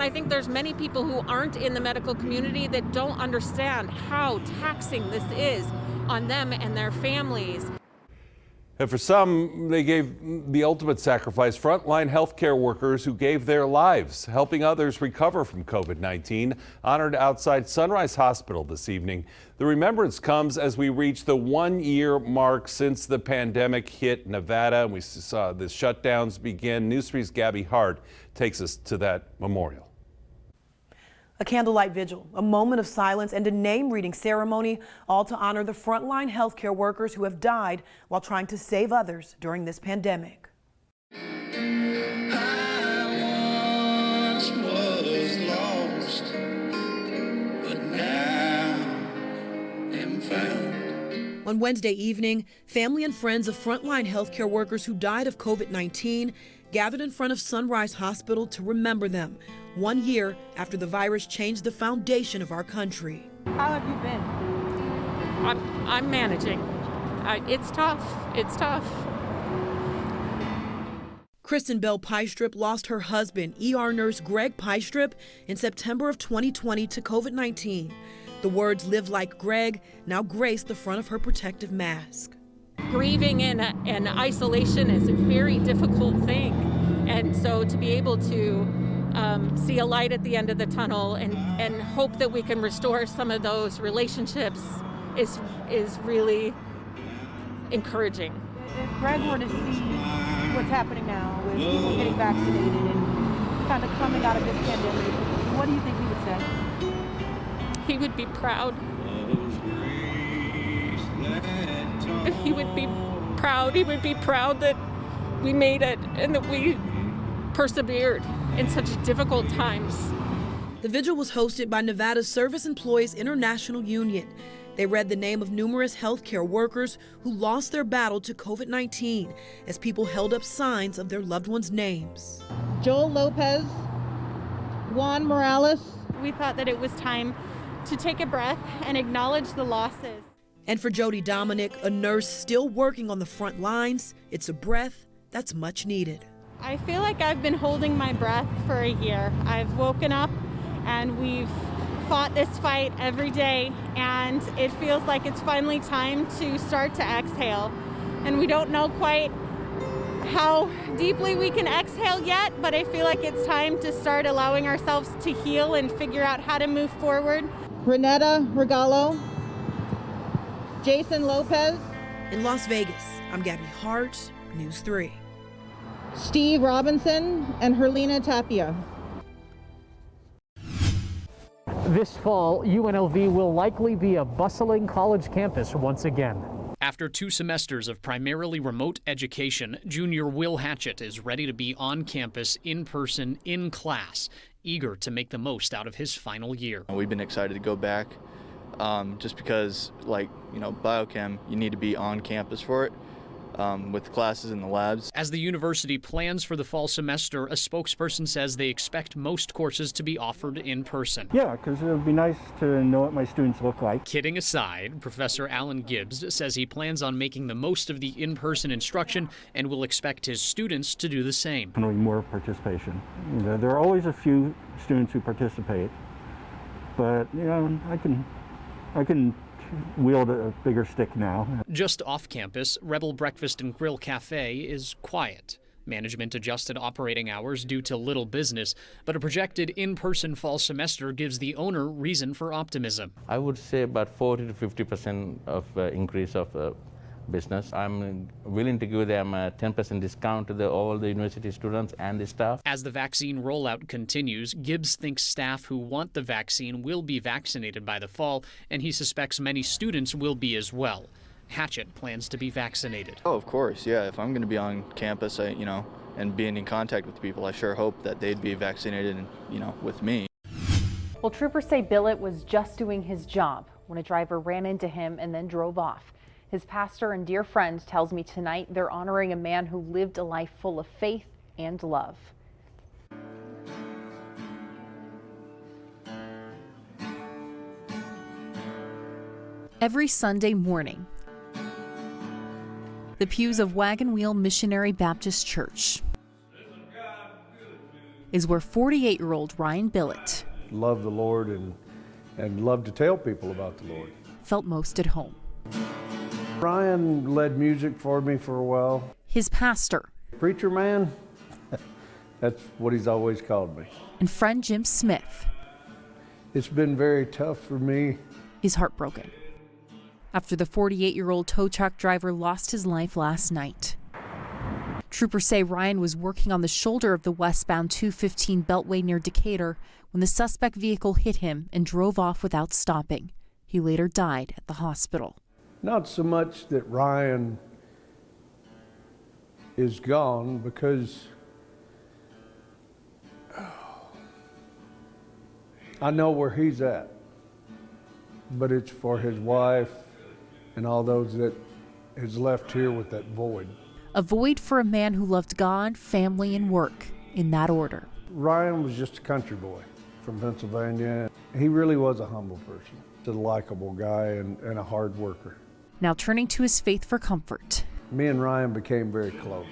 I think there's many people who aren't in the medical community that don't understand how taxing this is on them and their families. And for some, they gave the ultimate sacrifice. Frontline healthcare workers who gave their lives, helping others recover from COVID-19, honored outside Sunrise Hospital this evening. The remembrance comes as we reach the 1-year mark since the pandemic hit Nevada. We saw the shutdowns begin. News 3's Gabby Hart takes us to that memorial. A candlelight vigil, a moment of silence, and a name-reading ceremony, all to honor the frontline healthcare workers who have died while trying to save others during this pandemic. I once was lost, but now am found. On Wednesday evening, family and friends of frontline healthcare workers who died of COVID-19 gathered in front of Sunrise Hospital to remember them, 1 year after the virus changed the foundation of our country. How have you been? I'm managing. It's tough. It's tough. Kristen Bell Pystrip lost her husband, ER nurse Greg Pystrip, in September of 2020 to COVID-19. The words "live like Greg" now grace the front of her protective mask. Grieving in isolation is a very difficult thing. And so to be able to see a light at the end of the tunnel and hope that we can restore some of those relationships is really encouraging. If Greg were to see what's happening now with people getting vaccinated and kind of coming out of this pandemic, what do you think he would say? He would be proud. He would be proud. He would be proud that we made it and that we persevered in such difficult times. The vigil was hosted by Nevada's Service Employees International Union. They read the name of numerous healthcare workers who lost their battle to COVID-19 as people held up signs of their loved ones' names. Joel Lopez, Juan Morales. We thought that it was time to take a breath and acknowledge the losses. And for Jody Dominic, a nurse still working on the front lines, it's a breath that's much needed. I feel like I've been holding my breath for a year. I've woken up and we've fought this fight every day, and it feels like it's finally time to start to exhale. And we don't know quite how deeply we can exhale yet, but I feel like it's time to start allowing ourselves to heal and figure out how to move forward. Renetta Regalo, Jason Lopez. In Las Vegas, I'm Gabby Hart, News 3. Steve Robinson and Herlina Tapia. This fall, UNLV will likely be a bustling college campus once again. After 2 semesters of primarily remote education, junior Will Hatchett is ready to be on campus, in person, in class, eager to make the most out of his final year. We've been excited to go back just because, biochem, you need to be on campus for it. With classes in the labs. As the university plans for the fall semester, a spokesperson says they expect most courses to be offered in person. Yeah, because it would be nice to know what my students look like. Kidding aside, Professor Alan Gibbs says he plans on making the most of the in-person instruction and will expect his students to do the same. There will be more participation. There are always a few students who participate, but I can wield a bigger stick now. Just off campus, Rebel Breakfast and Grill Cafe is quiet. Management adjusted operating hours due to little business, but a projected in-person fall semester gives the owner reason for optimism. I would say about 40 to 50% of increase of business. I'm willing to give them a 10% discount to all the university students and the staff. As the vaccine rollout continues, Gibbs thinks staff who want the vaccine will be vaccinated by the fall, and he suspects many students will be as well. Hatchett plans to be vaccinated. Oh, of course, yeah. If I'm going to be on campus, and being in contact with people, I sure hope that they'd be vaccinated, with me. Well, troopers say Billote was just doing his job when a driver ran into him and then drove off. His pastor and dear friend tells me tonight they're honoring a man who lived a life full of faith and love. Every Sunday morning, the pews of Wagon Wheel Missionary Baptist Church is where 48-year-old Ryan Billote love the Lord and love to tell people about the Lord. felt most at home. Ryan led music for me for a while. His pastor, Preacher man, that's what he's always called me. and friend Jim Smith It's been very tough for me. is heartbroken after the 48-year-old tow truck driver lost his life last night. Troopers say Ryan was working on the shoulder of the westbound 215 Beltway near Decatur when the suspect vehicle hit him and drove off without stopping. He later died at the hospital. Not so much that Ryan is gone, because I know where he's at, but it's for his wife and all those that is left here with that void. A void for a man who loved God, family, and work in that order. Ryan was just a country boy from Pennsylvania. He really was a humble person, a likable guy and a hard worker. Now turning to his faith for comfort. Me and Ryan became very close.